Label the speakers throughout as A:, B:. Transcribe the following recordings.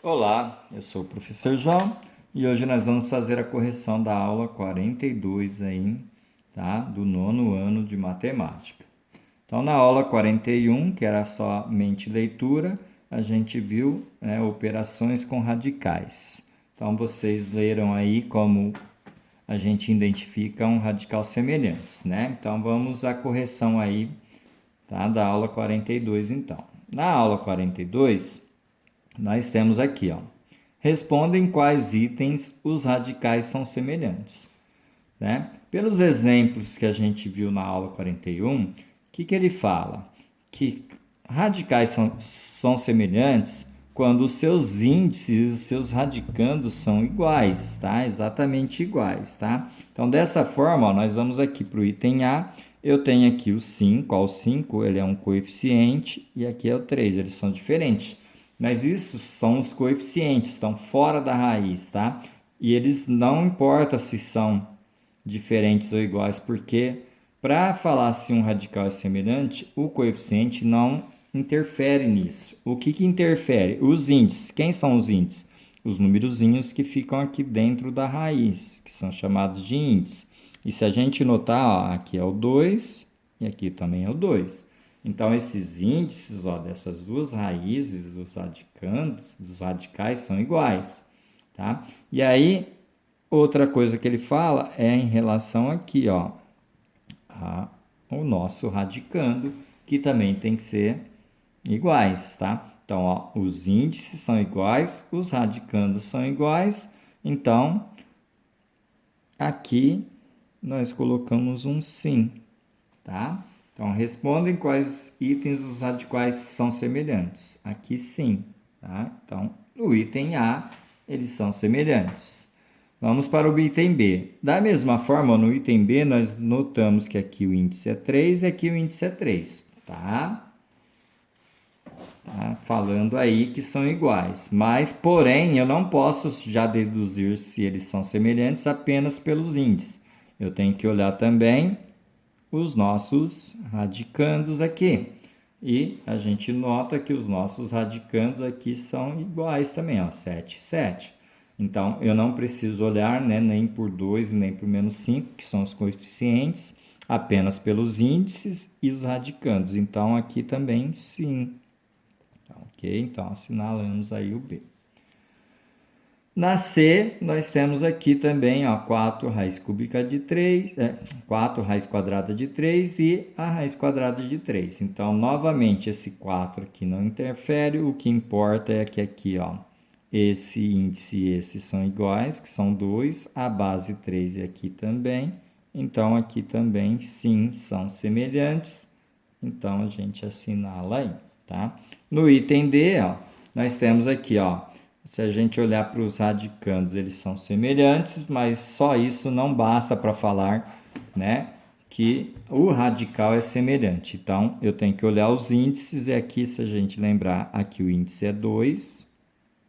A: Olá, eu sou o professor João e hoje nós vamos fazer a correção da aula 42 aí, tá? Do nono ano de matemática. Então, na aula 41, que era somente leitura, a gente viu, né, operações com radicais. Então, vocês leram aí como a gente identifica um radical semelhante, né? Então, vamos à correção aí, tá? Da aula 42, então. Na aula 42, nós temos aqui, ó. Respondem quais itens os radicais são semelhantes, né? Pelos exemplos que a gente viu na aula 41, o que ele fala? Que radicais são semelhantes quando os seus índices e os seus radicandos são iguais, tá? Exatamente iguais, tá? Então, dessa forma, ó, nós vamos aqui para o item A. Eu tenho aqui o 5, ó, o 5 ele é um coeficiente e aqui é o 3, eles são diferentes. Mas isso são os coeficientes, estão fora da raiz, tá? E eles não importa se são diferentes ou iguais, porque para falar se um radical é semelhante, o coeficiente não interfere nisso. O que interfere? Os índices. Quem são os índices? Os numerozinhos que ficam aqui dentro da raiz, que são chamados de índices. E se a gente notar, ó, aqui é o 2 e aqui também é o 2. Então, esses índices, ó, dessas duas raízes dos radicandos, dos radicais, são iguais, tá? E aí, outra coisa que ele fala é em relação aqui, ó, o nosso radicando, que também tem que ser iguais, tá? Então, ó, os índices são iguais, os radicandos são iguais, então aqui nós colocamos um sim, tá? Então, respondem quais itens os radicais são semelhantes. Aqui sim, tá? Então, no item A, eles são semelhantes. Vamos para o item B. Da mesma forma, no item B, nós notamos que aqui o índice é 3 e aqui o índice é 3, tá? Tá falando aí que são iguais. Mas, porém, eu não posso já deduzir se eles são semelhantes apenas pelos índices. Eu tenho que olhar também os nossos radicandos aqui. E a gente nota que os nossos radicandos aqui são iguais também, ó, 7 e 7. Então, eu não preciso olhar, né, nem por 2 nem por menos 5, que são os coeficientes, apenas pelos índices e os radicandos. Então, aqui também sim. Ok? Então, assinalamos aí o B. Na C, nós temos aqui também, ó, 4 raiz cúbica de 3, 4 raiz quadrada de 3 e a raiz quadrada de 3. Então, novamente, esse 4 aqui não interfere, o que importa é que aqui, ó, esse índice e esse são iguais, que são 2, a base 3 e aqui também. Então, aqui também, sim, são semelhantes. Então, a gente assinala aí, tá? No item D, ó, nós temos aqui, ó, se a gente olhar para os radicandos, eles são semelhantes, mas só isso não basta para falar, né, que o radical é semelhante. Então, eu tenho que olhar os índices, e aqui, se a gente lembrar, aqui o índice é 2,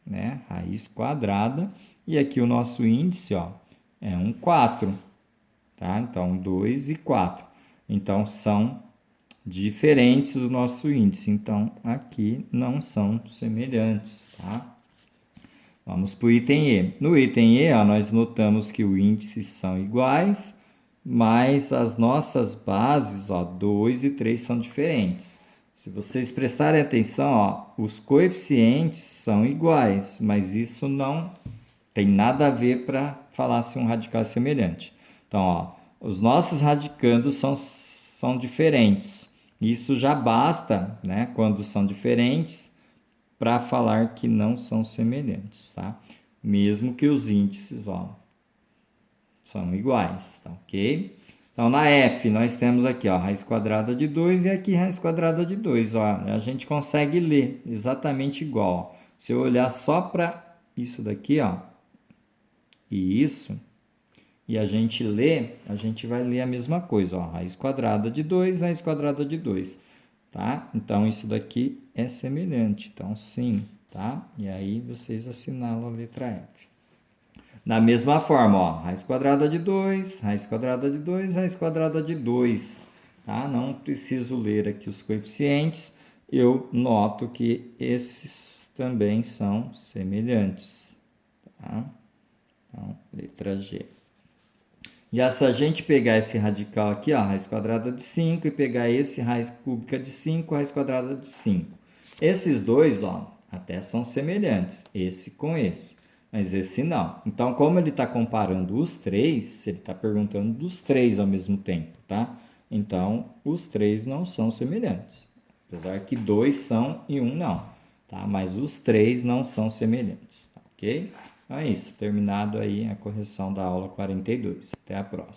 A: né, raiz quadrada, e aqui o nosso índice, ó, é um 4, tá? Então, 2 e 4. Então, são diferentes do nosso índice. Então, aqui não são semelhantes, tá? Vamos para o item E. No item E, ó, nós notamos que os índices são iguais, mas as nossas bases, ó, 2 e 3 são diferentes. Se vocês prestarem atenção, ó, os coeficientes são iguais, mas isso não tem nada a ver para falar se um radical é semelhante. Então, ó, os nossos radicandos são diferentes. Isso já basta, né, quando são diferentes, para falar que não são semelhantes, tá? Mesmo que os índices, ó, são iguais, tá ok? Então, na F, nós temos aqui, ó, raiz quadrada de 2 e aqui raiz quadrada de 2, ó. A gente consegue ler exatamente igual. Se eu olhar só para isso daqui, ó, e isso, e a gente lê, a gente vai ler a mesma coisa, ó, raiz quadrada de 2, raiz quadrada de 2, tá? Então, isso daqui é semelhante, então sim, tá? E aí vocês assinalam a letra F. Da mesma forma, ó, raiz quadrada de 2, raiz quadrada de 2, raiz quadrada de 2, tá? Não preciso ler aqui os coeficientes, eu noto que esses também são semelhantes. Tá? Então, letra G. Já se a gente pegar esse radical aqui, ó, raiz quadrada de 5, e pegar esse raiz cúbica de 5, raiz quadrada de 5. Esses dois, ó, até são semelhantes, esse com esse, mas esse não. Então, como ele está comparando os três, ele está perguntando dos três ao mesmo tempo, tá? Então, os três não são semelhantes. Apesar que dois são e um não, tá? Mas os três não são semelhantes, tá? Ok? Então é isso, terminado aí a correção da aula 42. Até a próxima.